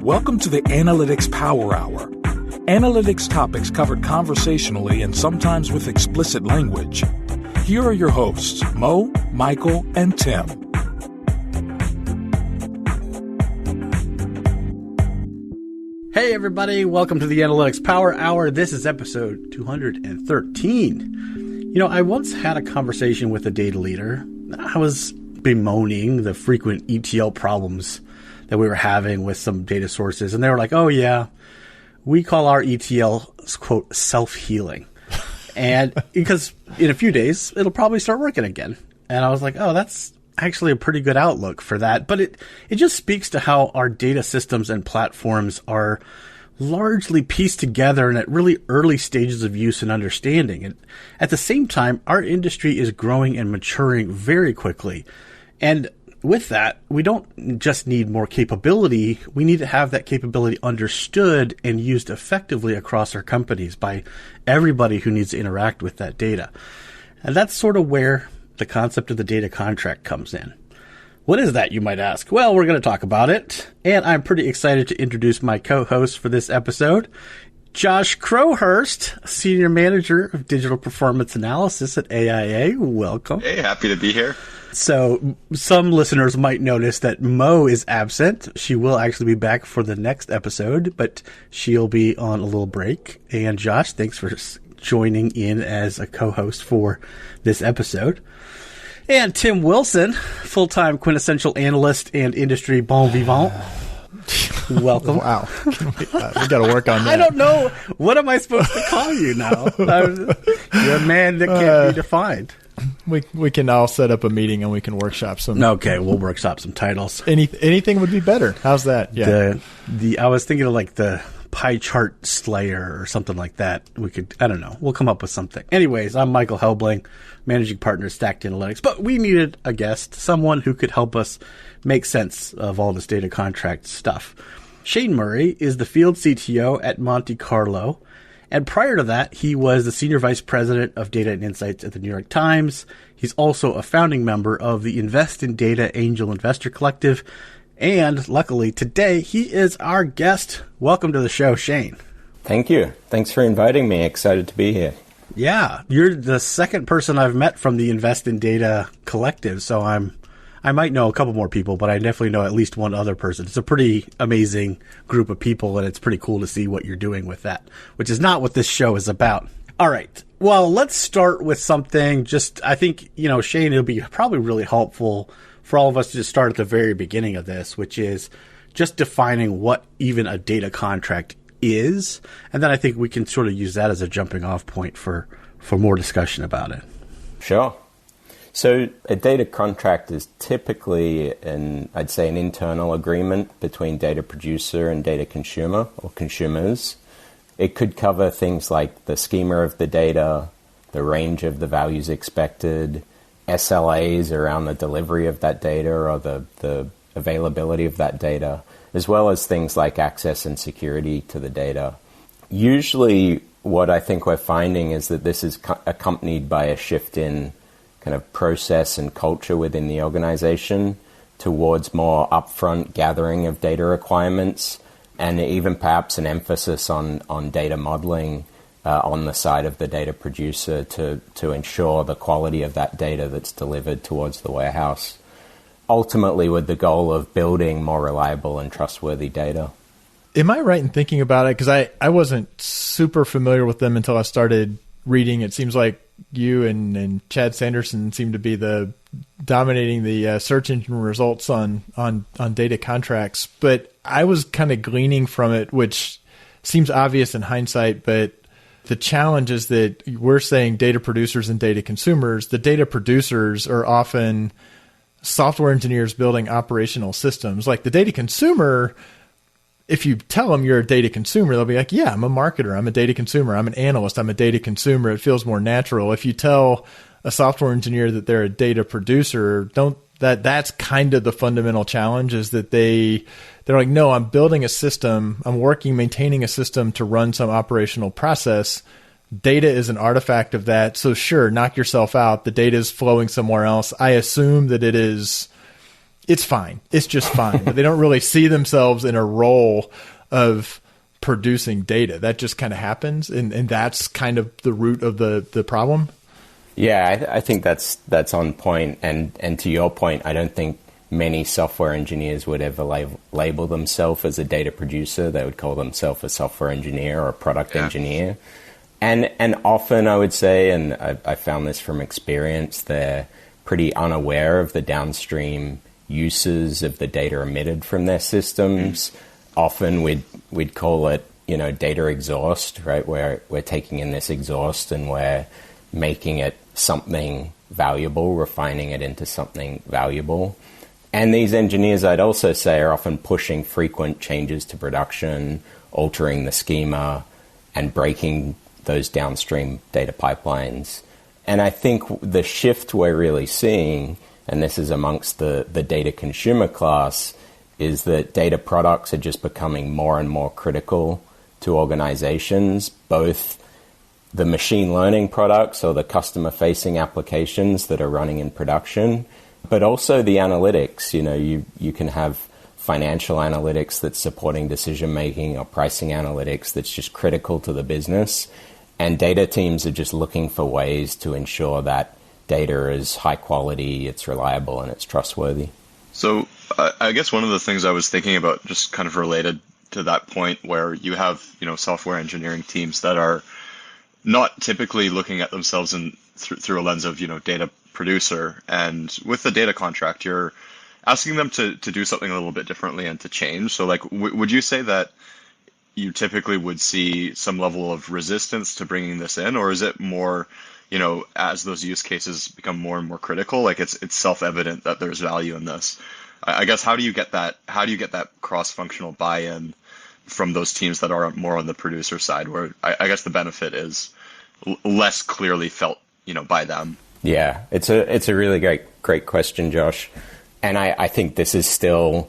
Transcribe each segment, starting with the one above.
Welcome to the Analytics Power Hour. Analytics topics covered conversationally and sometimes with explicit language. Here are your hosts, Mo, Michael, and Tim. Hey everybody, welcome to the Analytics Power Hour. This is episode 213. I once had a conversation with a data leader. I was bemoaning the frequent ETL problems that we were having with some data sources. And they were like, oh yeah, we call our ETL, quote, self-healing. And because in a few days, it'll probably start working again. And I was like, oh, that's actually a pretty good outlook for that. But it just speaks to how our data systems and platforms are largely pieced together and at really early stages of use and understanding. And at the same time, our industry is growing and maturing very quickly. And with that, we don't just need more capability. We need to have that capability understood and used effectively across our companies by everybody who needs to interact with that data. And that's sort of where the concept of the data contract comes in. What is that, you might ask? Well, we're going to talk about it. And I'm pretty excited to introduce my co-host for this episode, Josh Crowhurst, Senior Manager of Digital Performance Analysis at AIA. Welcome. Hey, happy to be here. So some listeners might notice that Mo is absent. She will actually be back for the next episode, but she'll be on a little break. And Josh, thanks for joining in as a co-host for this episode. And Tim Wilson, full-time quintessential analyst and industry bon vivant. Welcome. Wow. We got to work on that. I don't know. What am I supposed to call you now? You're a man that can't be defined. We can all set up a meeting and we can workshop some. Okay, we'll workshop some titles. Anything would be better. How's that? Yeah. I was thinking of like the pie chart slayer or something like that. I don't know. We'll come up with something. Anyways, I'm Michael Helbling, managing partner at Stacked Analytics. But we needed a guest, someone who could help us make sense of all this data contract stuff. Shane Murray is the field CTO at Monte Carlo. And prior to that, he was the Senior Vice President of Data and Insights at the New York Times. He's also a founding member of the Invest in Data Angel Investor Collective. And luckily, today, he is our guest. Welcome to the show, Shane. Thank you. Thanks for inviting me. Excited to be here. Yeah, you're the second person I've met from the Invest in Data Collective, so I might know a couple more people, but I definitely know at least one other person. It's a pretty amazing group of people, and it's pretty cool to see what you're doing with that, which is not what this show is about. All right. Well, let's start with something. I think, Shane, it'll be probably really helpful for all of us to just start at the very beginning of this, which is just defining what even a data contract is. And then I think we can sort of use that as a jumping off point for more discussion about it. Sure. So a data contract is typically I'd say an internal agreement between data producer and data consumer or consumers. It could cover things like the schema of the data, the range of the values expected, SLAs around the delivery of that data or the availability of that data, as well as things like access and security to the data. Usually what I think we're finding is that this is accompanied by a shift in kind of process and culture within the organization towards more upfront gathering of data requirements and even perhaps an emphasis on data modeling on the side of the data producer to ensure the quality of that data that's delivered towards the warehouse, ultimately with the goal of building more reliable and trustworthy data. Am I right in thinking about it? Because I wasn't super familiar with them until I started reading. It seems like you and Chad Sanderson seem to be dominating the search engine results on data contracts. But I was kind of gleaning from it, which seems obvious in hindsight, but the challenge is that we're saying data producers and data consumers. The data producers are often software engineers building operational systems. Like the data consumer, if you tell them you're a data consumer, they'll be like, yeah, I'm a marketer. I'm a data consumer. I'm an analyst. I'm a data consumer. It feels more natural. If you tell a software engineer that they're a data producer, that's kind of the fundamental challenge, is that they're like, no, I'm building a system. I'm maintaining a system to run some operational process. Data is an artifact of that. So sure, knock yourself out. The data is flowing somewhere else. I assume that it is it's fine. It's just fine. But they don't really see themselves in a role of producing data. That just kind of happens, and that's kind of the root of the problem. Yeah, I think that's on point. And to your point, I don't think many software engineers would ever label themselves as a data producer. They would call themselves a software engineer or a product engineer. And often I would say, and I found this from experience, they're pretty unaware of the downstream uses of the data emitted from their systems. Often we'd call it, data exhaust, right? Where we're taking in this exhaust and we're making it something valuable, refining it into something valuable. And these engineers, I'd also say, are often pushing frequent changes to production, altering the schema, and breaking those downstream data pipelines. And I think the shift we're really seeing, and this is amongst the data consumer class, is that data products are just becoming more and more critical to organizations, both the machine learning products or the customer-facing applications that are running in production, but also the analytics. You can have financial analytics that's supporting decision-making or pricing analytics that's just critical to the business. And data teams are just looking for ways to ensure that data is high quality, it's reliable, and it's trustworthy. So I guess one of the things I was thinking about, just kind of related to that point, where you have, software engineering teams that are not typically looking at themselves through a lens of, data producer. And with the data contract, you're asking them to do something a little bit differently and to change. So would you say that you typically would see some level of resistance to bringing this in, or is it more, as those use cases become more and more critical, it's self-evident that there's value in this? I guess how do you get that cross-functional buy-in from those teams that are more on the producer side, where I guess the benefit is less clearly felt, by them? Yeah, it's a really great question, Josh. And I think this is still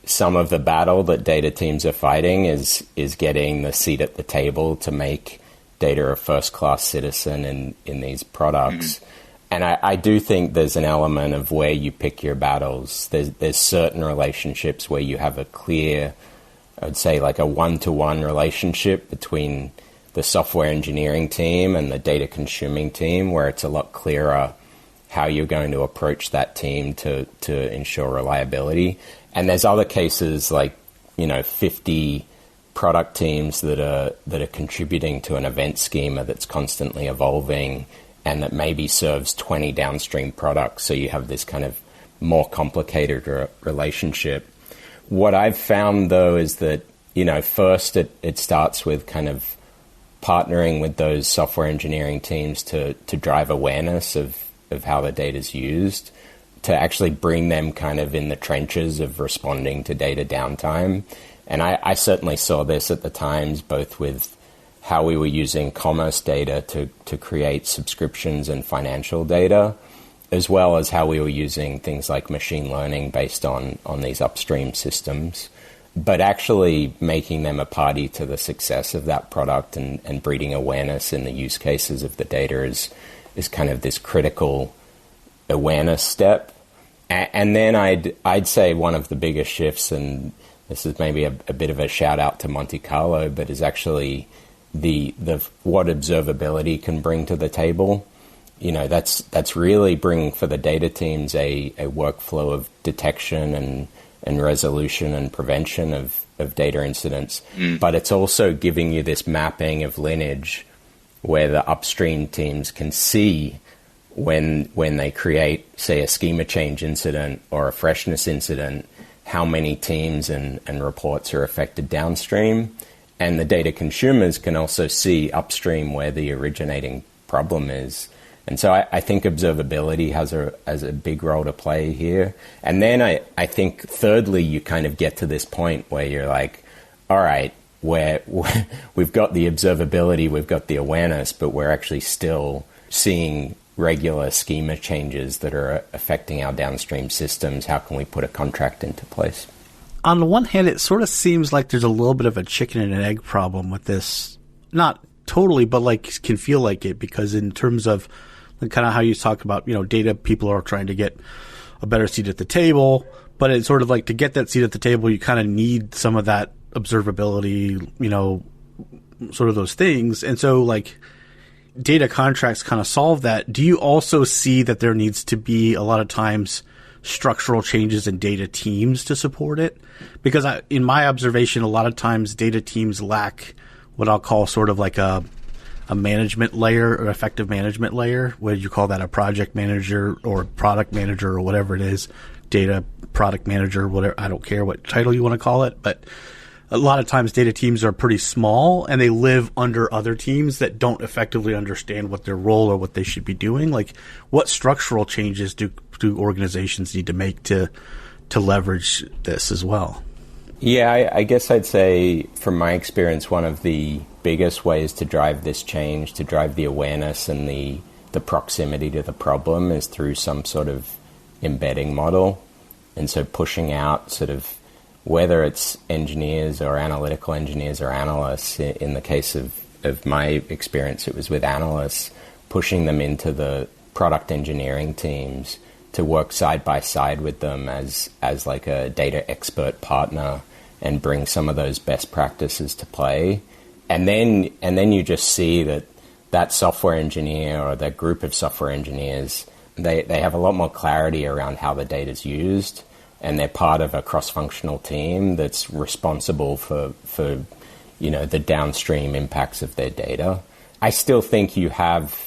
some of the battle that data teams are fighting is getting the seat at the table to make data a first-class citizen in these products. Mm-hmm. And I do think there's an element of where you pick your battles. There's certain relationships where you have a clear, I would say like a one-to-one relationship between the software engineering team and the data consuming team, where it's a lot clearer how you're going to approach that team to ensure reliability. And there's other cases like, 50 product teams that are contributing to an event schema that's constantly evolving and that maybe serves 20 downstream products. So you have this kind of more complicated relationship. What I've found, though, is that, first it starts with kind of partnering with those software engineering teams to drive awareness of how the data is used, to actually bring them kind of in the trenches of responding to data downtime. And I certainly saw this at the Times, both with how we were using commerce data to create subscriptions and financial data, as well as how we were using things like machine learning based on these upstream systems, but actually making them a party to the success of that product and breeding awareness in the use cases of the data is kind of this critical awareness step. And then I'd say one of the biggest shifts, and this is maybe a bit of a shout out to Monte Carlo, but is actually the what observability can bring to the table. That's really bringing for the data teams a workflow of detection and resolution and prevention of data incidents. But it's also giving you this mapping of lineage where the upstream teams can see when they create, say, a schema change incident or a freshness incident, how many teams and reports are affected downstream. And the data consumers can also see upstream where the originating problem is. And so I think observability has a big role to play here. And then I think, thirdly, you kind of get to this point where you're like, all right, we've got the observability, we've got the awareness, but we're actually still seeing regular schema changes that are affecting our downstream systems. How can we put a contract into place? On the one hand, it sort of seems like there's a little bit of a chicken and an egg problem with this. Not totally, but can feel like it, because in terms of kind of how you talk about, data people are trying to get a better seat at the table. But it's sort of like, to get that seat at the table, you kind of need some of that observability, sort of those things. And so, like, data contracts kind of solve that. Do you also see that there needs to be a lot of times structural changes in data teams to support it? Because in my observation, a lot of times data teams lack what I'll call sort of like a management layer or effective management layer. Whether you call that a project manager or product manager or whatever it is, data product manager, whatever, I don't care what title you want to call it, but a lot of times data teams are pretty small and they live under other teams that don't effectively understand what their role or what they should be doing. Like, what structural changes do organizations need to make to leverage this as well? Yeah, I guess I'd say, from my experience, one of the biggest ways to drive this change, to drive the awareness and the proximity to the problem, is through some sort of embedding model. And so pushing out sort of, whether it's engineers or analytical engineers or analysts, in the case of my experience, it was with analysts, pushing them into the product engineering teams to work side by side with them as like a data expert partner and bring some of those best practices to play. And then you just see that software engineer or that group of software engineers, they have a lot more clarity around how the data is used, and they're part of a cross-functional team that's responsible for the downstream impacts of their data. I still think you're going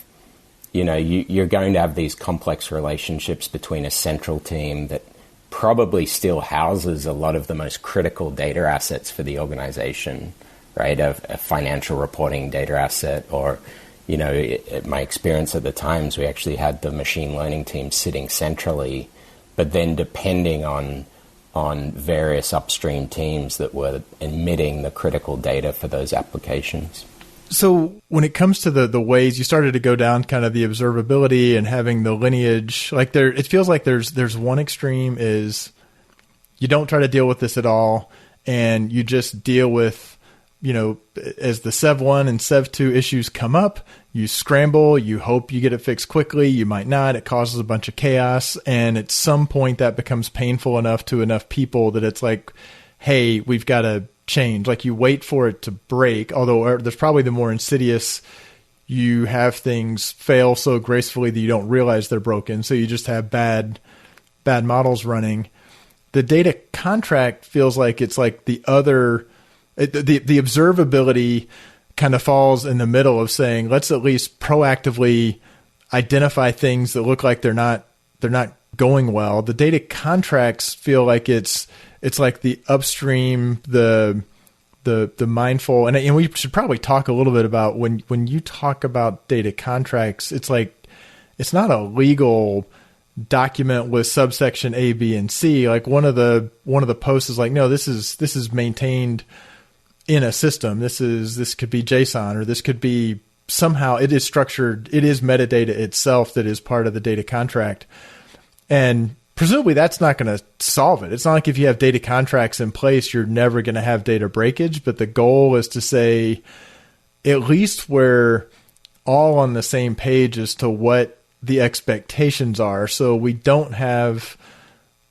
to have these complex relationships between a central team that probably still houses a lot of the most critical data assets for the organization, right? A financial reporting data asset, or, my experience at the Times, we actually had the machine learning team sitting centrally, but then depending on various upstream teams that were emitting the critical data for those applications. So when it comes to the ways you started to go down kind of the observability and having the lineage, like it feels like there's one extreme is you don't try to deal with this at all, and you just deal with, as the Sev 1 and Sev 2 issues come up, you scramble, you hope you get it fixed quickly, you might not, it causes a bunch of chaos, and at some point that becomes painful enough to enough people that it's like, hey, we've got to change. Like, you wait for it to break, although there's probably the more insidious, you have things fail so gracefully that you don't realize they're broken, so you just have bad models running. The data contract feels like it's like the other, the observability kind of falls in the middle of saying, let's at least proactively identify things that look like they're not going well. The data contracts feel like it's like the upstream, the mindful, and we should probably talk a little bit about when you talk about data contracts, it's like, it's not a legal document with subsection A, B, and C. Like one of the posts is like, no, this is maintained in a system. This could be JSON, or this could be somehow, it is structured. It is metadata itself that is part of the data contract. And presumably that's not going to solve it. It's not like if you have data contracts in place, you're never going to have data breakage. But the goal is to say, at least we're all on the same page as to what the expectations are. So we don't have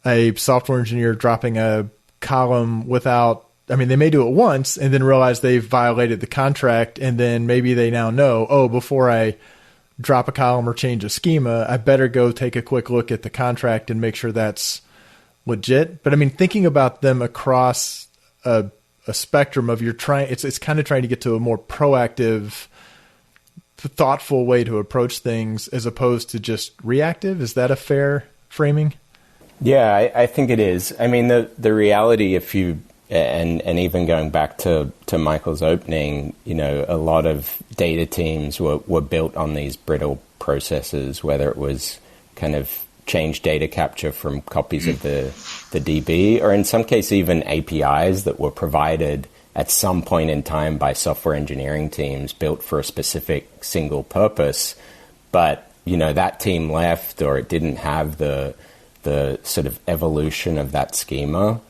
a software engineer dropping a column without, they may do it once and then realize they've violated the contract. And then maybe they now know, before I drop a column or change a schema, I better go take a quick look at the contract and make sure that's legit. But thinking about them across a spectrum of it's kind of trying to get to a more proactive, thoughtful way to approach things as opposed to just reactive. Is that a fair framing? Yeah, I think it is. The reality, if you, and even going back to Michael's opening, a lot of data teams were built on these brittle processes, whether it was kind of change data capture from copies of the DB, or in some cases even APIs that were provided at some point in time by software engineering teams built for a specific single purpose. But, that team left, or it didn't have the sort of evolution of that schema.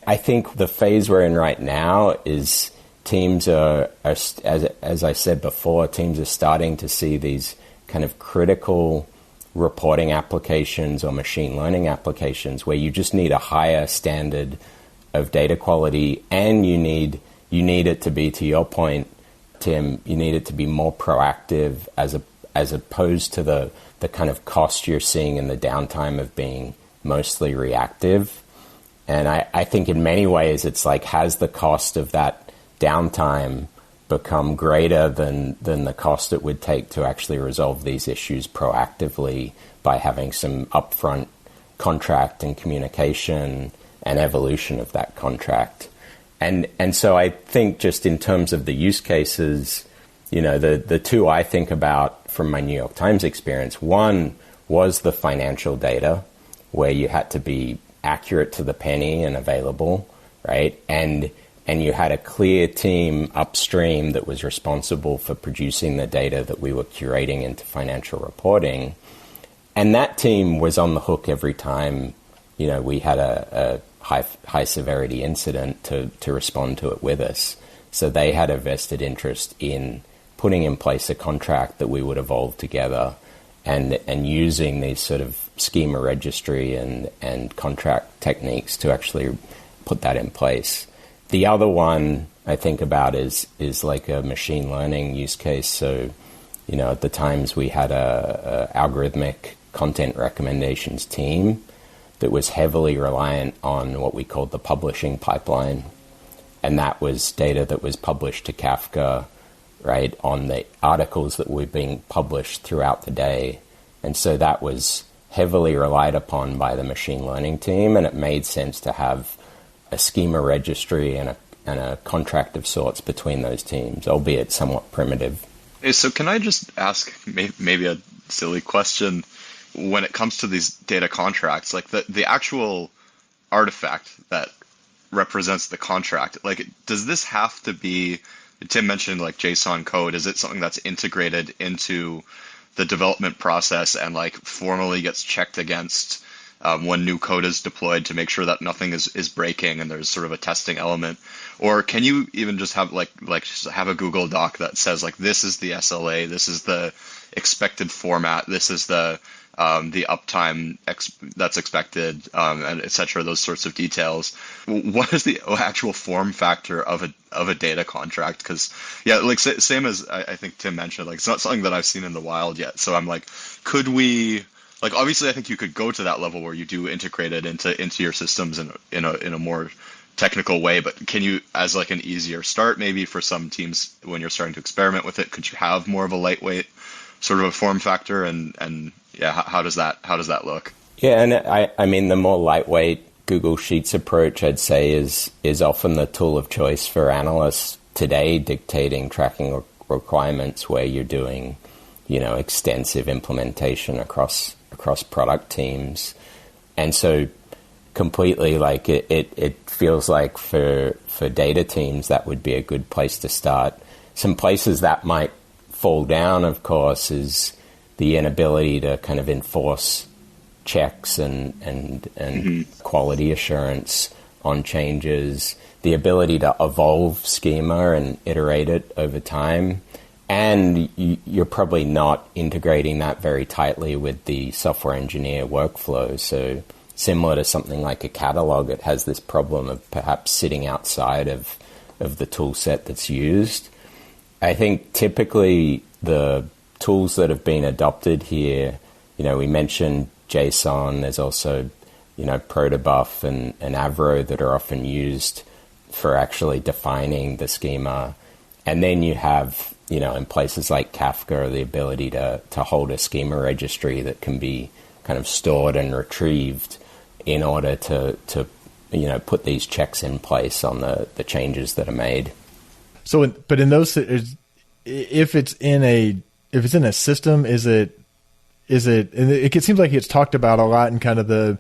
I think the phase we're in right now is teams are as I said before, teams are starting to see these kind of critical reporting applications or machine learning applications where you just need a higher standard of data quality, and you need it to be, to your point, Tim, you need it to be more proactive as opposed to the kind of cost you're seeing in the downtime of being mostly reactive. And I think in many ways it's like, has the cost of that downtime become greater than the cost it would take to actually resolve these issues proactively by having some upfront contract and communication and evolution of that contract. And so I think just in terms of the use cases, the two I think about from my New York Times experience, one was the financial data where you had to be accurate to the penny and available, right? And you had a clear team upstream that was responsible for producing the data that we were curating into financial reporting. And that team was on the hook every time, we had a high severity incident to respond to it with us. So they had a vested interest in putting in place a contract that we would evolve together and using these sort of schema registry and contract techniques to actually put that in place. The other one I think about is like a machine learning use case. So, at the Times we had a algorithmic content recommendations team that was heavily reliant on what we called the publishing pipeline. And that was data that was published to Kafka, right, on the articles that were being published throughout the day. And so that was heavily relied upon by the machine learning team, and it made sense to have a schema registry and a contract of sorts between those teams, albeit somewhat primitive. Hey, so can I just ask maybe a silly question? When it comes to these data contracts, like the actual artifact that represents the contract, like, does this have to be, Tim mentioned like JSON code, is it something that's integrated into the development process and like formally gets checked against when new code is deployed to make sure that nothing is breaking and there's sort of a testing element? Or can you even just have like have a Google Doc that says like, this is the SLA, this is the expected format, this is the uptime that's expected, and et cetera, those sorts of details. What is the actual form factor of a data contract? Because, yeah, like same as I think Tim mentioned, like, it's not something that I've seen in the wild yet. So I'm like, could we, like, obviously I think you could go to that level where you do integrate it into your systems in a more technical way, but can you, as like an easier start, maybe for some teams when you're starting to experiment with it, could you have more of a lightweight sort of a form factor, and yeah, how does that look? Yeah, and I mean the more lightweight Google Sheets approach, I'd say, is often the tool of choice for analysts today, dictating tracking requirements where you're doing, extensive implementation across product teams. And so completely, like, it feels like for data teams that would be a good place to start. Some places that might fall down, of course, is the inability to kind of enforce checks and quality assurance on changes, the ability to evolve schema and iterate it over time. And you're probably not integrating that very tightly with the software engineer workflow. So similar to something like a catalog, it has this problem of perhaps sitting outside of the tool set that's used. I think typically the tools that have been adopted here, we mentioned JSON, there's also, Protobuf and Avro that are often used for actually defining the schema. And then you have, in places like Kafka, the ability to hold a schema registry that can be kind of stored and retrieved in order to put these checks in place on the changes that are made. So, but in those, if it's in a system, is it? And it seems like it's talked about a lot in kind of the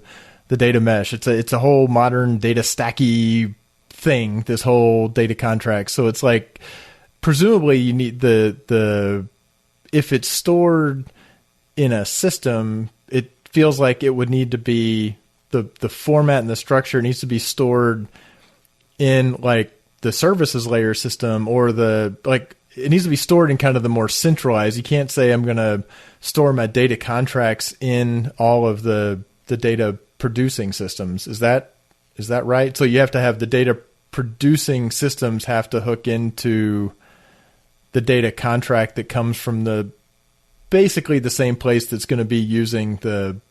data mesh. It's a whole modern data stacky thing. This whole data contract. So it's like, presumably you need the if it's stored in a system, it feels like it would need to be the format and the structure needs to be stored in like the services layer system, or it needs to be stored in kind of the more centralized. You can't say I'm going to store my data contracts in all of the data producing systems. Is that right? So you have to have the data producing systems have to hook into the data contract that comes from basically the same place that's going to be using the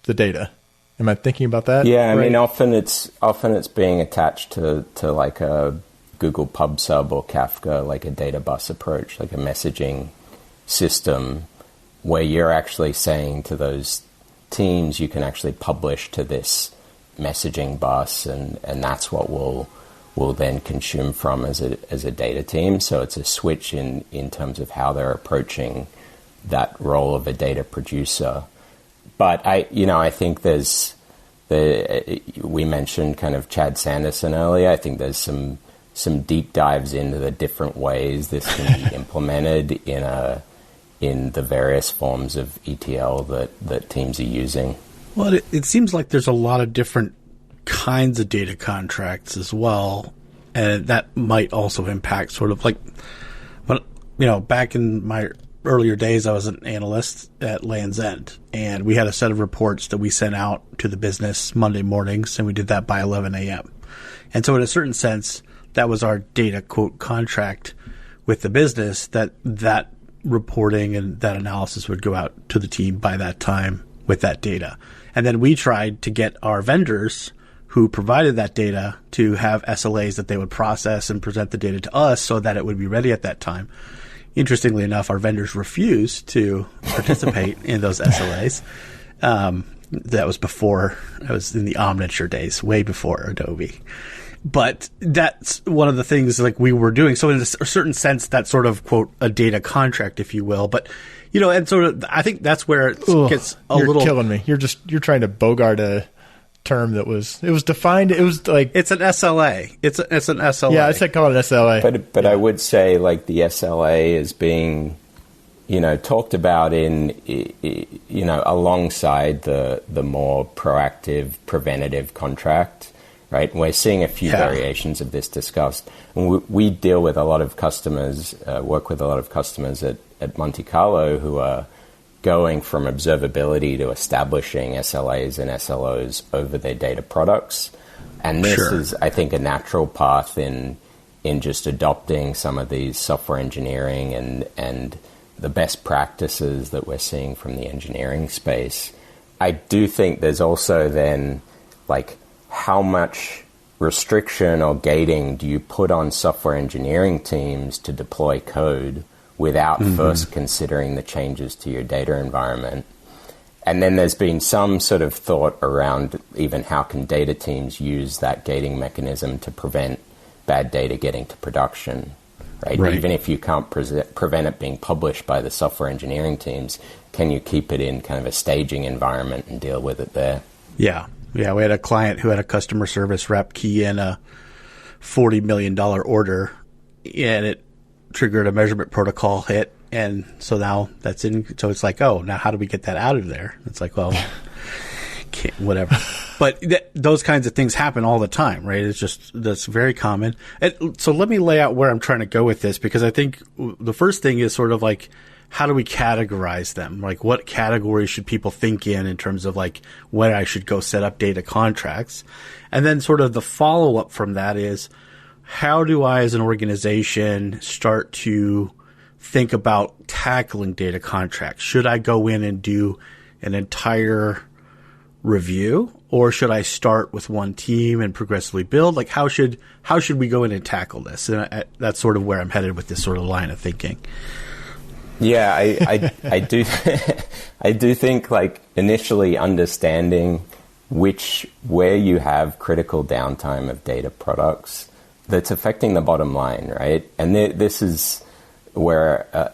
data. Am I thinking about that? Yeah, I right? mean, often it's being attached to like a Google PubSub or Kafka, like a data bus approach, like a messaging system where you're actually saying to those teams, you can actually publish to this messaging bus, and that's what we'll then consume from as a data team. So it's a switch in terms of how they're approaching that role of a data producer. But I think we mentioned kind of Chad Sanderson earlier. I think there's some deep dives into the different ways this can be implemented in the various forms of ETL that teams are using. Well, it seems like there's a lot of different kinds of data contracts as well, and that might also impact sort of like, back in my earlier days, I was an analyst at Land's End, and we had a set of reports that we sent out to the business Monday mornings, and we did that by 11 a.m. And so in a certain sense, that was our data quote contract with the business, that reporting and that analysis would go out to the team by that time with that data. And then we tried to get our vendors who provided that data to have SLAs that they would process and present the data to us so that it would be ready at that time. Interestingly enough, our vendors refused to participate in those SLAs. That was before, I was in the Omniture days, way before Adobe. But that's one of the things like we were doing. So in a certain sense, that's sort of, quote, a data contract, if you will. But, and sort of, I think that's where it gets you're little... killing me. You're trying to bogart a term it was defined. It was like... It's an SLA. It's an SLA. Yeah, I said call it an SLA. But I would say like the SLA is being, talked about in, alongside the more proactive, preventative contract, right? We're seeing a few variations of this discussed. And we deal with a lot of customers, work with a lot of customers at Monte Carlo who are going from observability to establishing SLAs and SLOs over their data products. And this is, I think, a natural path in just adopting some of these software engineering and the best practices that we're seeing from the engineering space. I do think there's also then, like, how much restriction or gating do you put on software engineering teams to deploy code without first considering the changes to your data environment? And then there's been some sort of thought around even how can data teams use that gating mechanism to prevent bad data getting to production, right? Even if you can't prevent it being published by the software engineering teams, can you keep it in kind of a staging environment and deal with it there? Yeah. Yeah, we had a client who had a customer service rep key in a $40 million order, and it triggered a measurement protocol hit. And so now that's in. So it's like, oh, now how do we get that out of there? It's like, well, whatever. But those kinds of things happen all the time, right? That's very common. And so let me lay out where I'm trying to go with this, because I think the first thing is sort of like, how do we categorize them? Like, what categories should people think in terms of like when I should go set up data contracts? And then sort of the follow up from that is, how do I as an organization start to think about tackling data contracts? Should I go in and do an entire review, or should I start with one team and progressively build? Like, how should we go in and tackle this? And that's sort of where I'm headed with this sort of line of thinking. Yeah, I do. I do think like initially understanding where you have critical downtime of data products that's affecting the bottom line, right? And this is where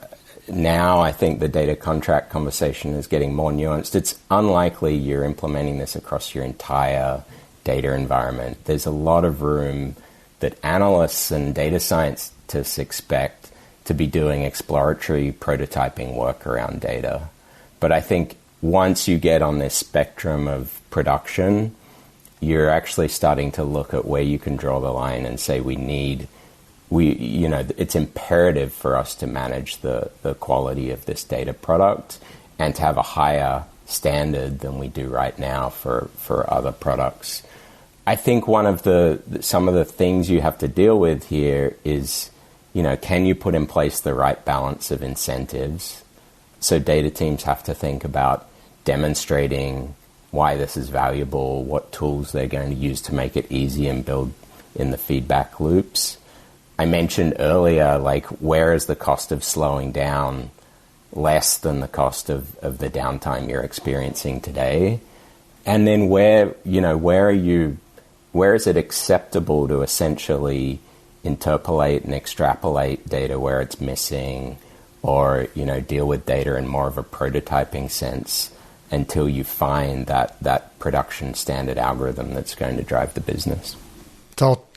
now I think the data contract conversation is getting more nuanced. It's unlikely you're implementing this across your entire data environment. There's a lot of room that analysts and data scientists expect to be doing exploratory prototyping work around data. But I think once you get on this spectrum of production, you're actually starting to look at where you can draw the line and say we need it's imperative for us to manage the quality of this data product and to have a higher standard than we do right now for other products. I think some of the things you have to deal with here is, can you put in place the right balance of incentives? So data teams have to think about demonstrating why this is valuable, what tools they're going to use to make it easy and build in the feedback loops. I mentioned earlier, where is the cost of slowing down less than the cost of the downtime you're experiencing today? And then where is it acceptable to essentially interpolate and extrapolate data where it's missing, or, deal with data in more of a prototyping sense until you find that production standard algorithm that's going to drive the business?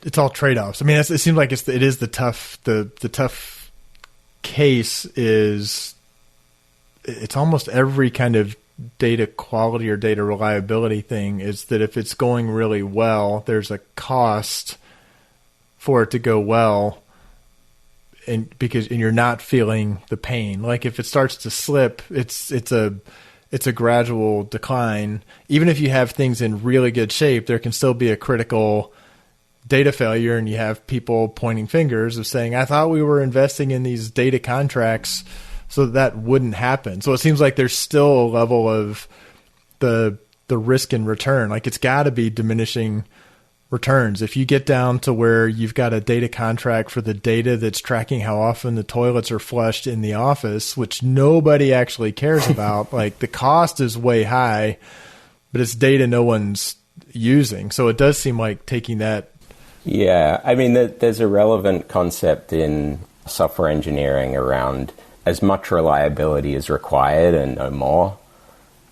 It's all trade-offs. I mean, it seems like it is the tough case is it's almost every kind of data quality or data reliability thing is that if it's going really well, there's a cost for it to go well, and you're not feeling the pain. Like if it starts to slip, it's a gradual decline. Even if you have things in really good shape, there can still be a critical data failure, and you have people pointing fingers of saying, I thought we were investing in these data contracts so that wouldn't happen. So it seems like there's still a level of the risk and return. Like it's got to be diminishing returns. If you get down to where you've got a data contract for the data that's tracking how often the toilets are flushed in the office, which nobody actually cares about, like the cost is way high, but it's data no one's using. So it does seem like taking that. Yeah, I mean, there's a relevant concept in software engineering around as much reliability as required and no more,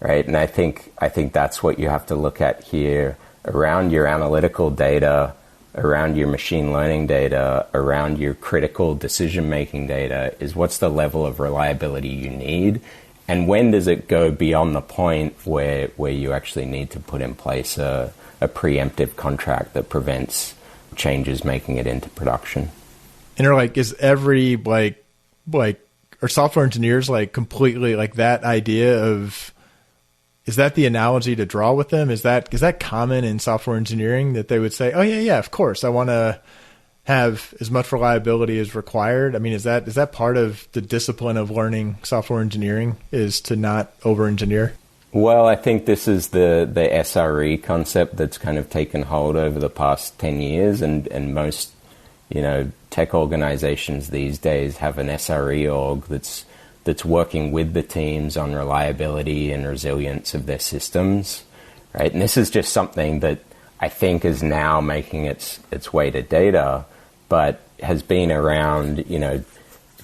right? And I think that's what you have to look at here around your analytical data, around your machine learning data, around your critical decision-making data, is what's the level of reliability you need, and when does it go beyond the point where you actually need to put in place a preemptive contract that prevents changes making it into production. And they're like, is every are software engineers completely that idea of, is that the analogy to draw with them? Is that common in software engineering that they would say, oh yeah, of course, I want to have as much reliability as required? I mean, is that part of the discipline of learning software engineering, is to not over-engineer? Well, I think this is the SRE concept that's kind of taken hold over the past 10 years, and most, tech organizations these days have an SRE org that's working with the teams on reliability and resilience of their systems, right? And this is just something that I think is now making its way to data, but has been around,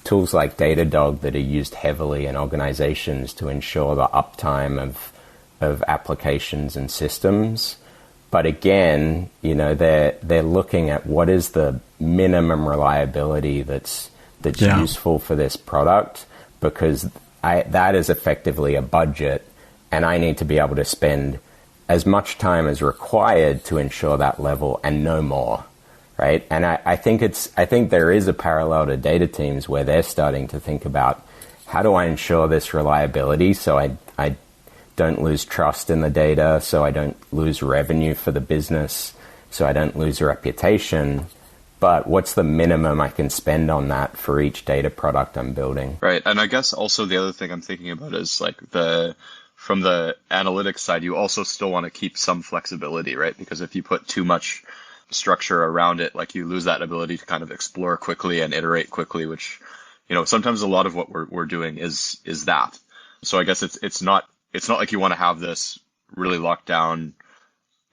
tools like Datadog that are used heavily in organizations to ensure the uptime of applications and systems. But again, they're looking at what is the minimum reliability that's useful for this product, because that is effectively a budget, and I need to be able to spend as much time as required to ensure that level and no more. Right. And I think there is a parallel to data teams where they're starting to think about, how do I ensure this reliability so I don't lose trust in the data, so I don't lose revenue for the business, so I don't lose reputation, but what's the minimum I can spend on that for each data product I'm building? Right. And I guess also the other thing I'm thinking about is from the analytics side, you also still want to keep some flexibility, right? Because if you put too much structure around it, you lose that ability to kind of explore quickly and iterate quickly, which, sometimes a lot of what we're doing is that. So I guess it's not like you want to have this really locked down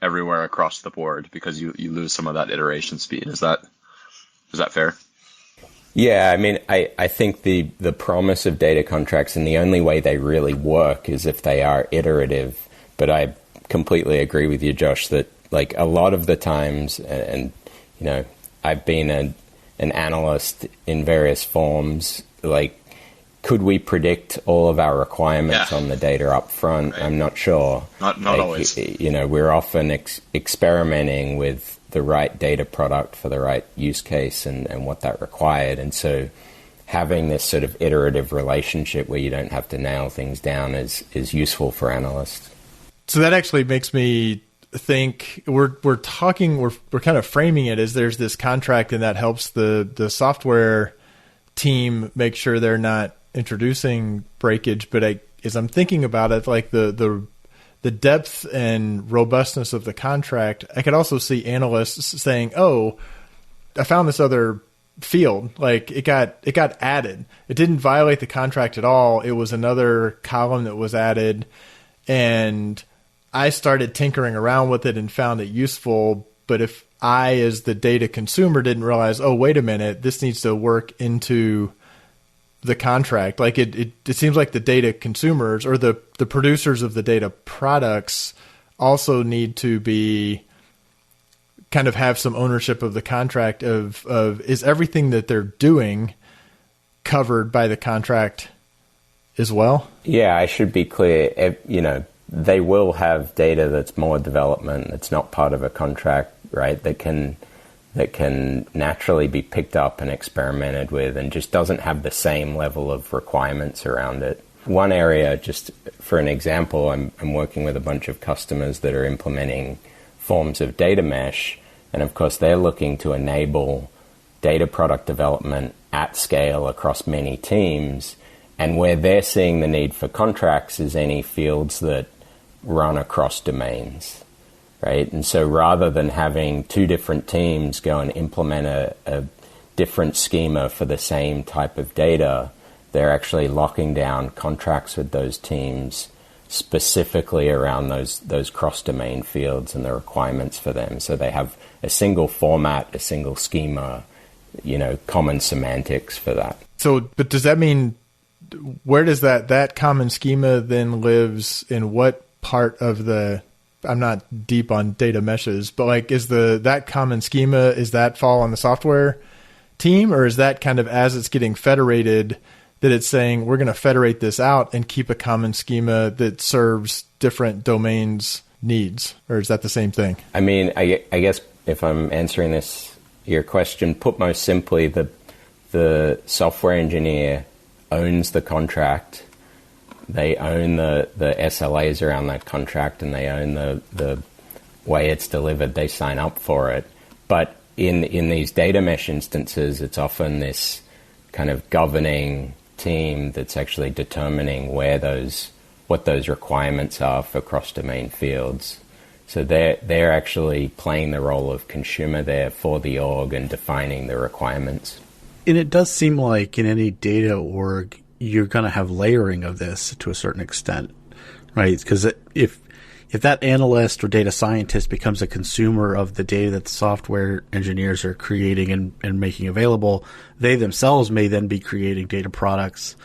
everywhere across the board, because you lose some of that iteration speed. Is that fair? Yeah, I mean, I think the promise of data contracts, and the only way they really work, is if they are iterative. But I completely agree with you, Josh, that a lot of the times, and I've been an analyst in various forms, Could we predict all of our requirements on the data up front? Right. I'm not sure. Not always. We're often experimenting with the right data product for the right use case and what that required. And so having this sort of iterative relationship where you don't have to nail things down is useful for analysts. So that actually makes me think we're kind of framing it as there's this contract, and that helps the software team make sure they're not introducing breakage. But as I'm thinking about it, like the depth and robustness of the contract, I could also see analysts saying, "Oh, I found this other field. Like it got added. It didn't violate the contract at all. It was another column that was added, and I started tinkering around with it and found it useful. But if I, as the data consumer, didn't realize, oh, wait a minute, this needs to work into the contract." Like it seems like the data consumers or the producers of the data products also need to be kind of have some ownership of the contract of is everything that they're doing covered by the contract as well? Yeah, I should be clear. They will have data that's more development, that's not part of a contract, right? That can naturally be picked up and experimented with and just doesn't have the same level of requirements around it. One area, just for an example, I'm working with a bunch of customers that are implementing forms of data mesh, and of course they're looking to enable data product development at scale across many teams, and where they're seeing the need for contracts is any fields that run across domains, right? And so rather than having two different teams go and implement a different schema for the same type of data, they're actually locking down contracts with those teams specifically around those cross-domain fields and the requirements for them. So they have a single format, a single schema, common semantics for that. So, but does that mean, where does that common schema then lives in what part of I'm not deep on data meshes, but like that common schema, is that fall on the software team, or is that kind of as it's getting federated that it's saying we're going to federate this out and keep a common schema that serves different domains needs, or is that the same thing? I mean, I guess if I'm answering your question, put most simply, the software engineer owns the contract. They own the SLAs around that contract, and they own the way it's delivered. They sign up for it. But in these data mesh instances, it's often this kind of governing team that's actually determining what those requirements are for cross-domain fields. So they're actually playing the role of consumer there for the org and defining the requirements. And it does seem like in any data org, you're going to have layering of this to a certain extent, right? Because if that analyst or data scientist becomes a consumer of the data that the software engineers are creating and making available, they themselves may then be creating data products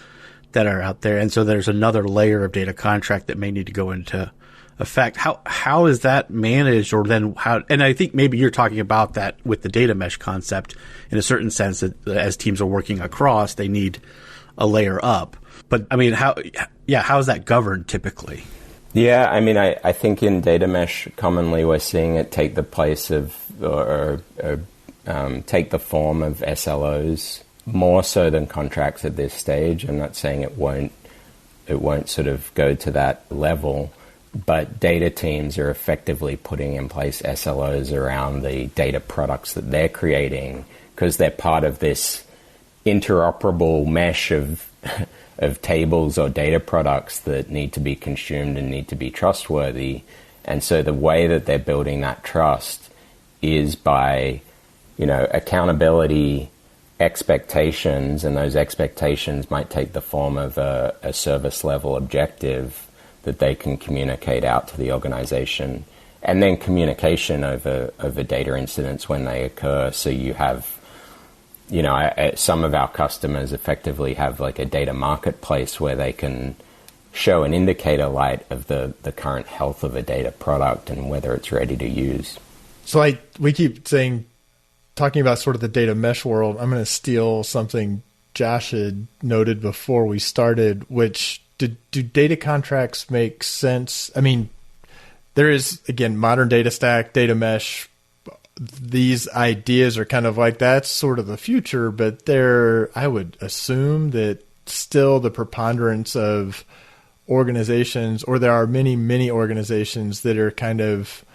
that are out there. And so there's another layer of data contract that may need to go into effect. How is that managed, or then how? And I think maybe you're talking about that with the data mesh concept in a certain sense, that as teams are working across, they need a layer up. But I mean, how is that governed typically? Yeah, I mean, I think in data mesh, commonly we're seeing it take the place of, or take the form of SLOs, more so than contracts at this stage. I'm not saying it won't sort of go to that level, but data teams are effectively putting in place SLOs around the data products that they're creating, because they're part of this interoperable mesh of tables or data products that need to be consumed and need to be trustworthy. And so the way that they're building that trust is by, accountability, expectations, and those expectations might take the form of a service level objective that they can communicate out to the organization, and then communication over data incidents when they occur. So you have, some of our customers effectively have like a data marketplace where they can show an indicator light of the current health of a data product and whether it's ready to use. So we keep talking about sort of the data mesh world. I'm going to steal something Josh had noted before we started, which do data contracts make sense? I mean, there is, again, modern data stack, data mesh. These ideas are kind of like that's sort of the future, but I would assume that still the preponderance of organizations, or there are many organizations that are kind of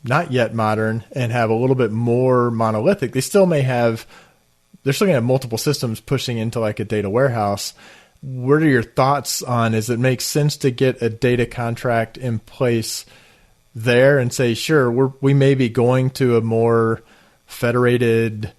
not yet modern and have a little bit more monolithic. They're still going to have multiple systems pushing into like a data warehouse. What are your thoughts on, does it make sense to get a data contract in place there and say, sure, we may be going to a more federated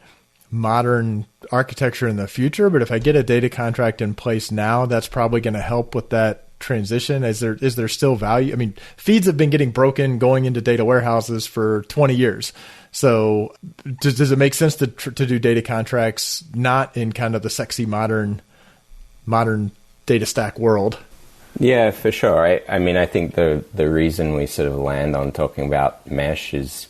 modern architecture in the future, but if I get a data contract in place now, that's probably going to help with that transition? Is there still value? I mean, feeds have been getting broken going into data warehouses for 20 years. So does it make sense to do data contracts not in kind of the sexy modern data stack world? Yeah, for sure. I mean, I think the reason we sort of land on talking about mesh is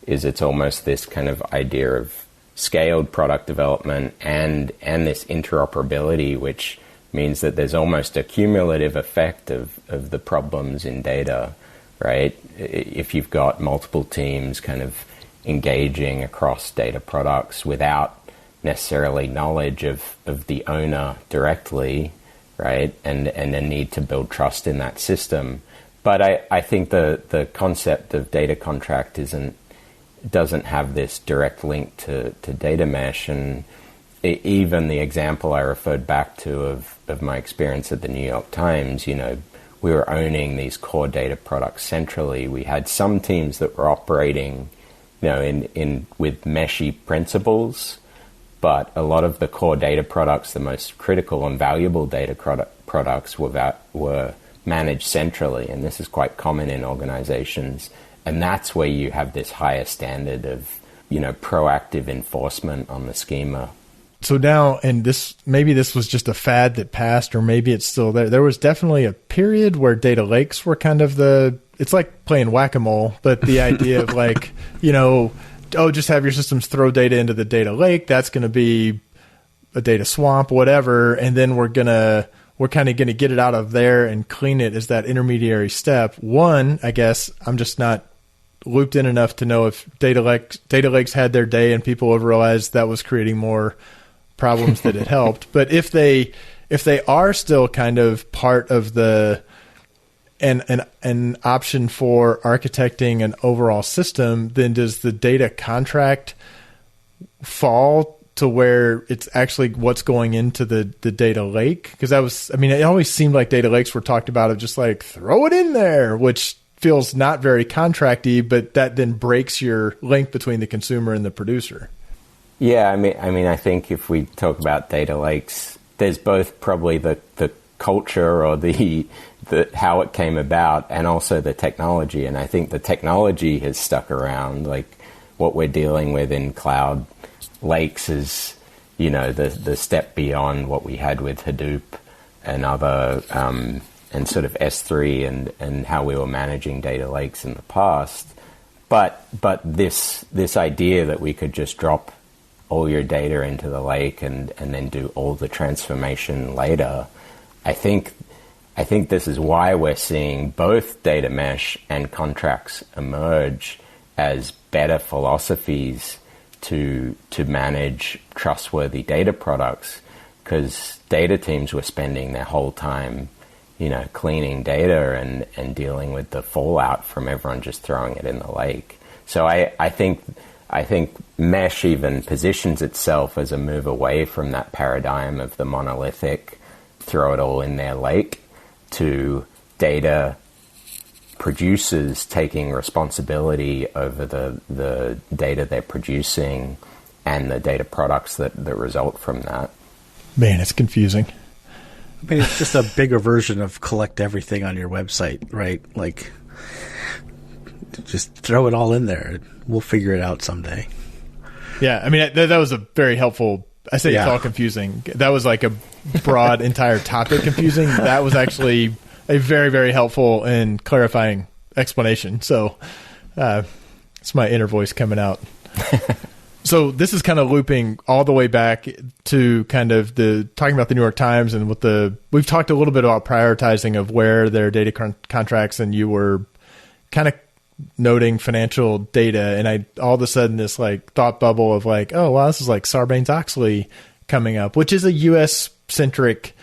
it's almost this kind of idea of scaled product development and this interoperability, which means that there's almost a cumulative effect of the problems in data, right? If you've got multiple teams kind of engaging across data products without necessarily knowledge of the owner directly, right? And a need to build trust in that system. But I think the concept of data contract doesn't have this direct link to data mesh. And even the example I referred back to of my experience at the New York Times, we were owning these core data products centrally. We had some teams that were operating, in with meshy principles, but a lot of the core data products, the most critical and valuable data products, were managed centrally, and this is quite common in organizations. And that's where you have this higher standard of, proactive enforcement on the schema. So now, and maybe this was just a fad that passed, or maybe it's still there. There was definitely a period where data lakes were kind of it's like playing whack-a-mole, but the idea of like, just have your systems throw data into the data lake. That's going to be a data swamp, whatever. And then we're kind of going to get it out of there and clean it as that intermediary step. One, I guess I'm just not looped in enough to know if data lakes had their day and people realized that was creating more problems that it helped. But if they are still kind of part of an option for architecting an overall system, then does the data contract fall to where it's actually what's going into the data lake? Because it always seemed like data lakes were talked about of just like throw it in there, which feels not very contracty, but that then breaks your link between the consumer and the producer. Yeah, I mean, I think if we talk about data lakes, there's both probably the culture or the how it came about, and also the technology. And I think the technology has stuck around. Like what we're dealing with in cloud lakes is, the step beyond what we had with Hadoop and other and sort of S3 and how we were managing data lakes in the past. But this idea that we could just drop all your data into the lake and then do all the transformation later, I think this is why we're seeing both data mesh and contracts emerge as better philosophies to manage trustworthy data products, because data teams were spending their whole time cleaning data and dealing with the fallout from everyone just throwing it in the lake. So I think mesh even positions itself as a move away from that paradigm of the monolithic, throw it all in their lake, to data producers taking responsibility over the data they're producing and the data products that result from that. Man, it's confusing. I mean, it's just a bigger version of collect everything on your website, right? Like, just throw it all in there. We'll figure it out someday. Yeah, I mean, that was a very helpful. I say it's all confusing. That was like a broad entire topic confusing. That was actually a very, very helpful and clarifying explanation. So it's my inner voice coming out. So this is kind of looping all the way back to kind of the talking about the New York Times and we've talked a little bit about prioritizing of where their data contracts, and you were kind of noting financial data, and I all of a sudden this like thought bubble of like, oh wow, this is like Sarbanes-Oxley coming up, which is a U.S. centric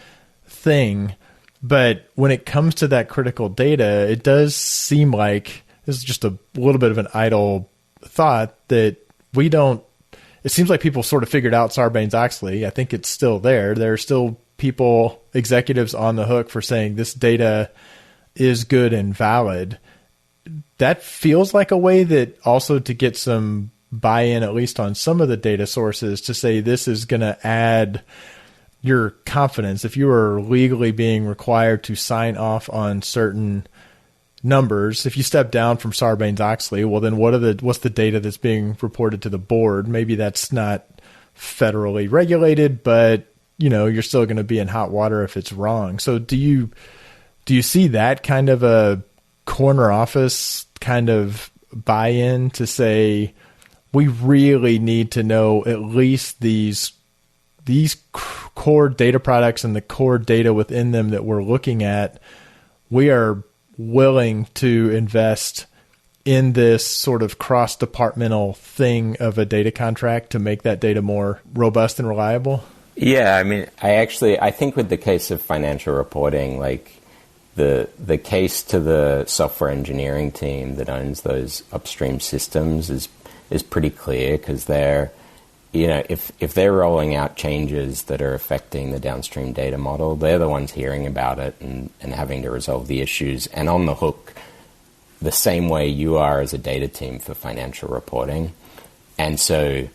thing. But when it comes to that critical data, it does seem like this is just a little bit of an idle thought that we don't. It seems like people sort of figured out Sarbanes-Oxley. I think it's still there. There are still people, executives on the hook for saying this data is good and valid. That feels like a way that also to get some buy-in, at least on some of the data sources, to say this is going to add your confidence. If you are legally being required to sign off on certain numbers, if you step down from Sarbanes-Oxley, well, then what's the data that's being reported to the board? Maybe that's not federally regulated, but you're still going to be in hot water if it's wrong. So do you see that kind of a corner office kind of buy-in to say we really need to know at least these core data products and the core data within them that we're looking at? We are willing to invest in this sort of cross-departmental thing of a data contract to make that data more robust and reliable? Yeah, I mean, I think with the case of financial reporting, like the case to the software engineering team that owns those upstream systems is pretty clear, because they're, if they're rolling out changes that are affecting the downstream data model, they're the ones hearing about it and having to resolve the issues and on the hook the same way you are as a data team for financial reporting. And so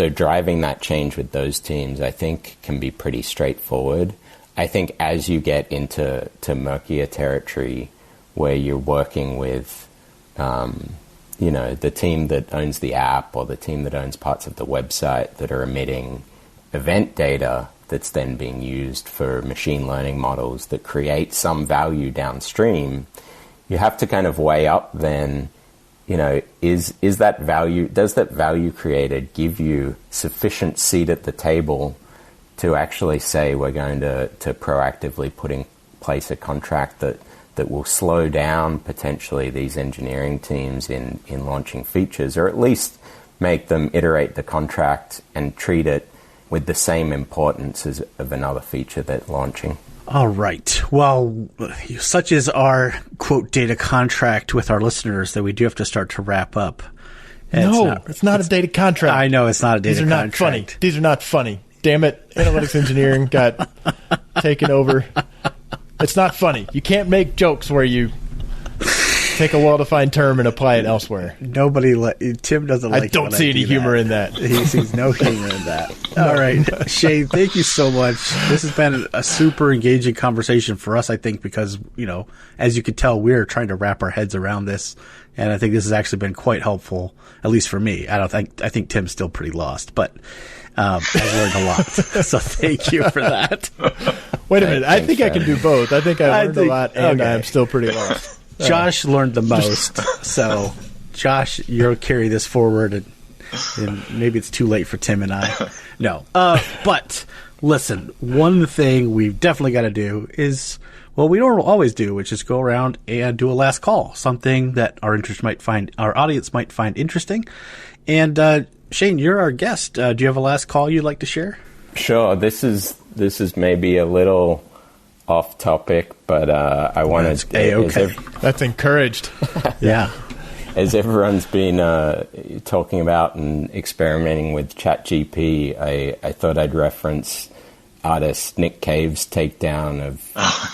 driving that change with those teams, I think, can be pretty straightforward. I think as you get into murkier territory where you're working with, the team that owns the app or the team that owns parts of the website that are emitting event data that's then being used for machine learning models that create some value downstream, you have to kind of weigh up then, is that value, does that value created give you sufficient seat at the table to actually say we're going to proactively put in place a contract that will slow down potentially these engineering teams in launching features, or at least make them iterate the contract and treat it with the same importance as of another feature they're launching. All right. Well, such is our, quote, data contract with our listeners that we do have to start to wrap up. It's not a data contract. I know it's not a data contract. These are not funny. These are not funny. Damn it. Analytics engineering got taken over. It's not funny. You can't make jokes where you take a well-defined term and apply it elsewhere. Tim doesn't like it. I don't see any humor in that. He sees no humor in that. All right. Shane, thank you so much. This has been a super engaging conversation for us, I think, because, as you could tell, we're trying to wrap our heads around this. And I think this has actually been quite helpful, at least for me. I think Tim's still pretty lost, but I've learned a lot. So thank you for that. Wait a minute. I think I can do both. I think I learned a lot, and I'm still pretty lost. Josh learned the most. So, Josh, you'll carry this forward, and maybe it's too late for Tim and I. No. But, listen, one thing we've definitely got to do is, well, we don't always do, which is go around and do a last call, something that our audience might find interesting. And, Shane, you're our guest. Do you have a last call you'd like to share? Sure. This is maybe a little off topic, but I wanted to. That's encouraged. Yeah. As everyone's been talking about and experimenting with ChatGPT, I thought I'd reference artist Nick Cave's takedown of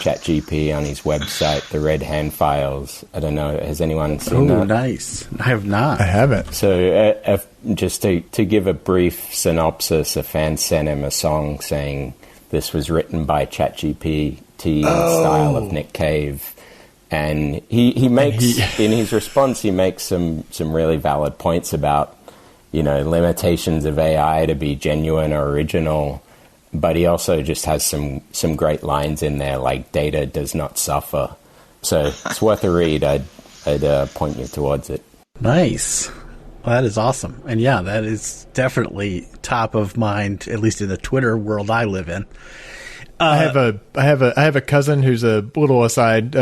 ChatGPT on his website, the Red Hand Files. I don't know, has anyone seen that? Oh, nice. I have not. I haven't. So just to give a brief synopsis, a fan sent him a song saying this was written by ChatGPT in the style of Nick Cave. And he makes, in his response, he makes some really valid points about, limitations of AI to be genuine or original. But he also just has some great lines in there, like data does not suffer. So it's worth a read. I'd point you towards it. Nice. Well, that is awesome. And yeah, that is definitely top of mind, at least in the Twitter world I live in. I have a cousin who's a little aside,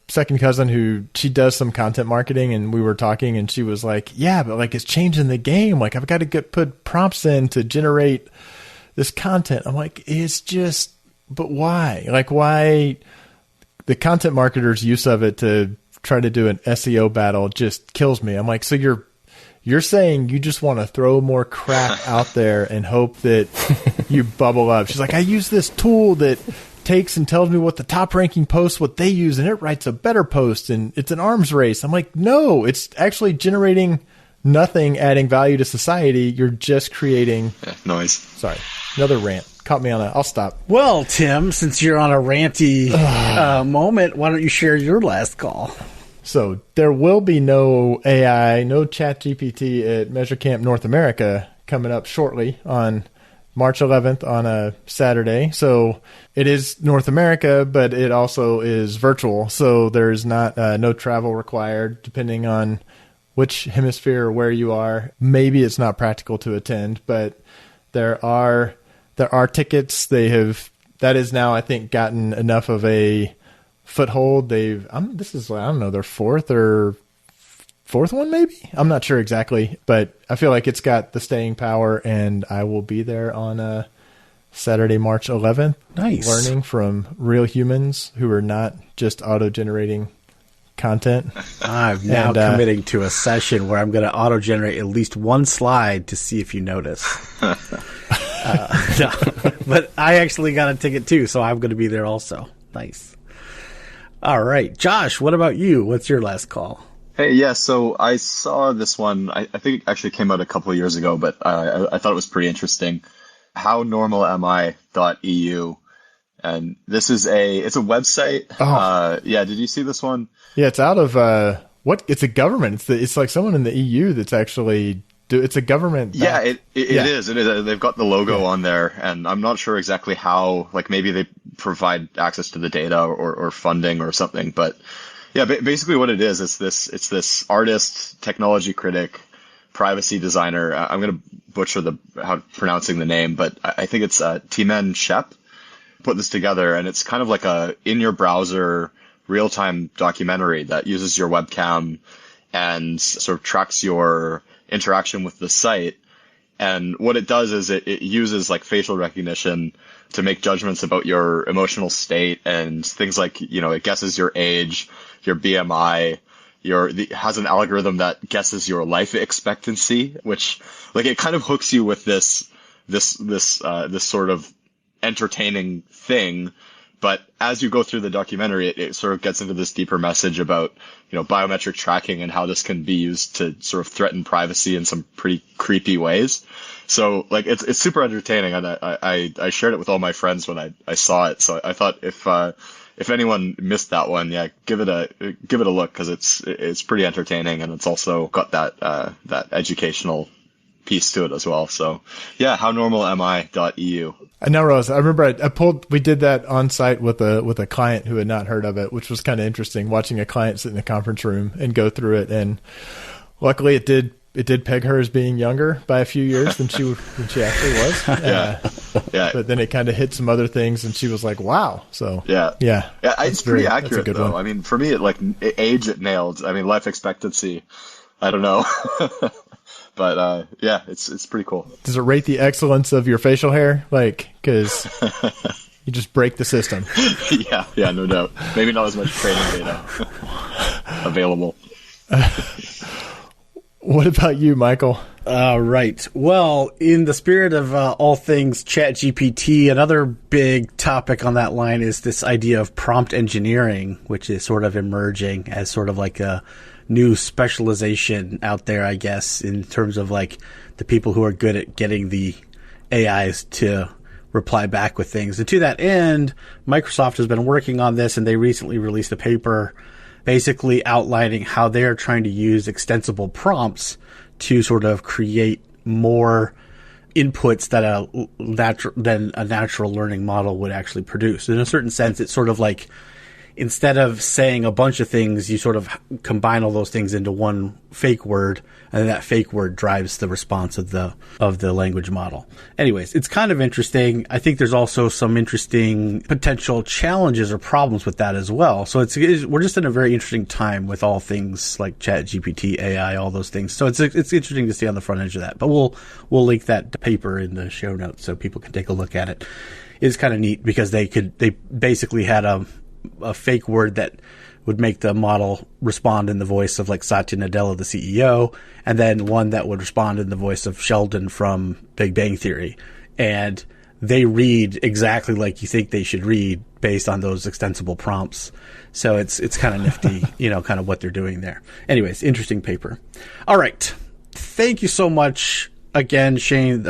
second cousin who she does some content marketing, and we were talking and she was like, yeah, but like it's changing the game. Like I've got to put prompts in to generate this content. I'm like, it's just, but why? Like why the content marketer's use of it to try to do an SEO battle just kills me. I'm like, so you're saying you just want to throw more crap out there and hope that you bubble up. She's like, I use this tool that takes and tells me what the top ranking posts, what they use, and it writes a better post, and it's an arms race. I'm like, no, it's actually generating nothing, adding value to society. You're just creating noise. Sorry, another rant. Caught me on a. I'll stop. Well, Tim, since you're on a ranty moment, why don't you share your last call? So there will be no AI, no ChatGPT at MeasureCamp North America coming up shortly on March 11th on a Saturday. So it is North America, but it also is virtual. So there's not no travel required depending on which hemisphere or where you are. Maybe it's not practical to attend, but there are tickets. That is now, I think, gotten enough of a foothold. This is, I don't know, their fourth one maybe. I'm not sure exactly, but I feel like it's got the staying power, and I will be there on Saturday, March 11th. Nice. Learning from real humans who are not just auto-generating content. I'm now committing to a session where I'm going to auto-generate at least one slide to see if you notice. No, but I actually got a ticket too, so I'm going to be there also. Nice. All right. Josh, what about you? What's your last call? Hey, yeah, so I saw this one. I think it actually came out a couple of years ago, but I thought it was pretty interesting. HowNormalAmi.eu. And this is it's a website. Oh. Yeah, did you see this one? Yeah, it's out of it's a government. It's like someone in the EU that's actually it's a government. Yeah, it is. It is. They've got the logo on there, and I'm not sure exactly how. Like maybe they provide access to the data or funding or something. But yeah, basically what it is, it's this artist, technology critic, privacy designer. I'm gonna butcher how pronouncing the name, but I think it's Timen Shep put this together, and it's kind of like a in your browser real-time documentary that uses your webcam and sort of tracks your interaction with the site. And what it does is it uses like facial recognition to make judgments about your emotional state and things like, it guesses your age, your BMI, has an algorithm that guesses your life expectancy, which like it kind of hooks you with this sort of entertaining thing. But as you go through the documentary, it sort of gets into this deeper message about, biometric tracking and how this can be used to sort of threaten privacy in some pretty creepy ways. So like it's super entertaining, and I shared it with all my friends when I saw it. So I thought if anyone missed that one, yeah, give it a look, because it's pretty entertaining, and it's also got that educational piece to it as well. So yeah, HowNormalAmi.eu. I know, Rose. I remember we did that on site with a client who had not heard of it, which was kind of interesting, watching a client sit in a conference room and go through it. And luckily it did peg her as being younger by a few years than she actually was. Yeah. But then it kind of hit some other things, and she was like, wow. So yeah, it's pretty accurate though. One. I mean, for me, age it nailed. I mean, life expectancy, I don't know. But yeah, it's pretty cool. Does it rate the excellence of your facial hair? Like, because you just break the system. Yeah, no doubt. Maybe not as much training data available. What about you, Michael? Right. Well, in the spirit of all things ChatGPT, another big topic on that line is this idea of prompt engineering, which is sort of emerging as sort of like a new specialization out there, I guess, in terms of like the people who are good at getting the AIs to reply back with things. And to that end, Microsoft has been working on this, and they recently released a paper basically outlining how they're trying to use extensible prompts to sort of create more inputs that than a natural learning model would actually produce. In a certain sense, it's sort of like instead of saying a bunch of things, you sort of combine all those things into one fake word, and then that fake word drives the response of the language model. Anyways, it's kind of interesting. I think there's also some interesting potential challenges or problems with that as well. So we're just in a very interesting time with all things like ChatGPT, AI, all those things. So it's interesting to see on the front edge of that. But we'll link that paper in the show notes so people can take a look at it. It's kind of neat because they basically had a fake word that would make the model respond in the voice of like Satya Nadella, the CEO, and then one that would respond in the voice of Sheldon from Big Bang Theory. And they read exactly like you think they should read based on those extensible prompts. So it's kind of nifty, kind of what they're doing there. Anyways, interesting paper. All right. Thank you so much. Again, Shane,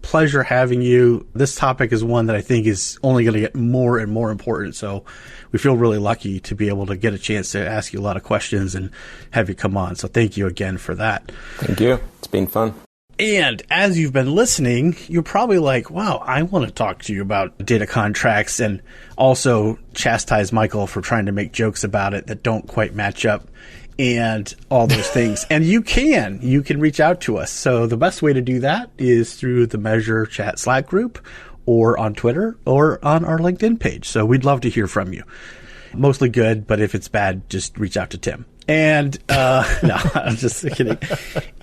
pleasure having you. This topic is one that I think is only going to get more and more important. So we feel really lucky to be able to get a chance to ask you a lot of questions and have you come on. So thank you again for that. Thank you. It's been fun. And as you've been listening, you're probably like, wow, I want to talk to you about data contracts and also chastise Michael for trying to make jokes about it that don't quite match up. And all those things. And you can reach out to us. So the best way to do that is through the Measure Chat Slack group or on Twitter or on our LinkedIn page. So we'd love to hear from you. Mostly good, but if it's bad, just reach out to Tim. And, no, I'm just kidding.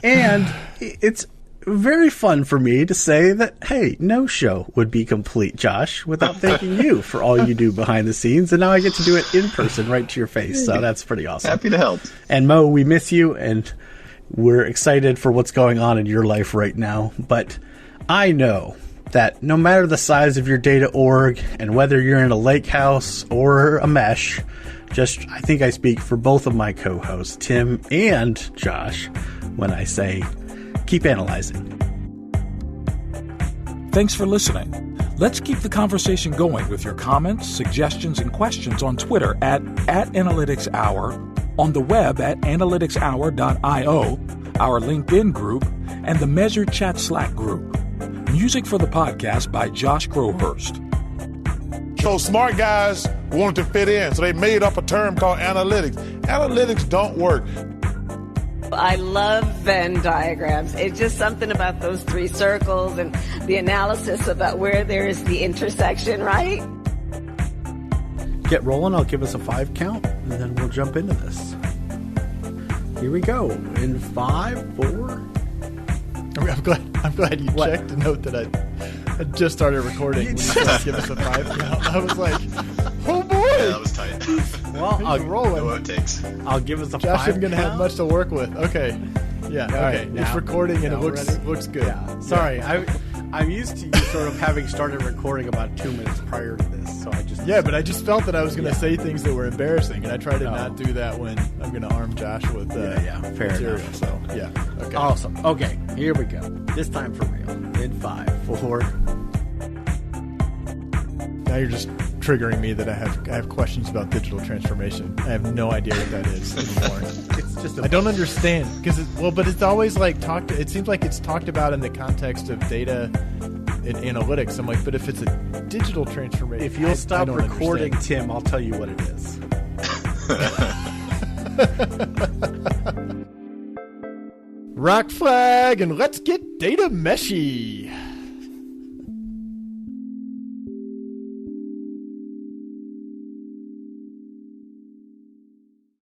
And it's very fun for me to say that, hey, no show would be complete, Josh, without thanking you for all you do behind the scenes. And now I get to do it in person right to your face. So that's pretty awesome. Happy to help. And Mo, we miss you, and we're excited for what's going on in your life right now. But I know that no matter the size of your data org and whether you're in a lake house or a mesh, I think I speak for both of my co-hosts, Tim and Josh, when I say keep analyzing. Thanks for listening. Let's keep the conversation going with your comments, suggestions, and questions on Twitter at @AnalyticsHour, on the web at analyticshour.io, our LinkedIn group, and the Measure Chat Slack group. Music for the podcast by Josh Crowhurst. So smart guys wanted to fit in, so they made up a term called analytics. Analytics don't work. I love Venn diagrams. It's just something about those three circles and the analysis about where there is the intersection, right? Get rolling. I'll give us a 5 count, and then we'll jump into this. Here we go. In 5, 4. I'm glad you checked to note that I just started recording. When you said give us a 5 count, I was like, oh boy. Yeah, that was tight. Well, No outtakes. I'll give us a 5 Josh isn't going to count. have much to work with. Okay. Yeah. All Okay. right, It's recording and it looks good. Yeah. Sorry, I'm used to you sort of having started recording about 2 minutes prior to this, so I just... Yeah, but I just felt that I was going to say things that were embarrassing, and I try to not do that when I'm going to arm Josh with fair material. enough. So, yeah. Okay. Awesome. Okay, here we go. This time for real. In 5, 4... Now you're just triggering me that I have questions about digital transformation. I have no idea what that is anymore. It's just I don't understand but it's always like it seems like it's talked about in the context of data and analytics. I'm like, but if it's a digital transformation, If you'll stop don't recording, understand. Tim, I'll tell you what it is. Rock flag, and let's get data meshy.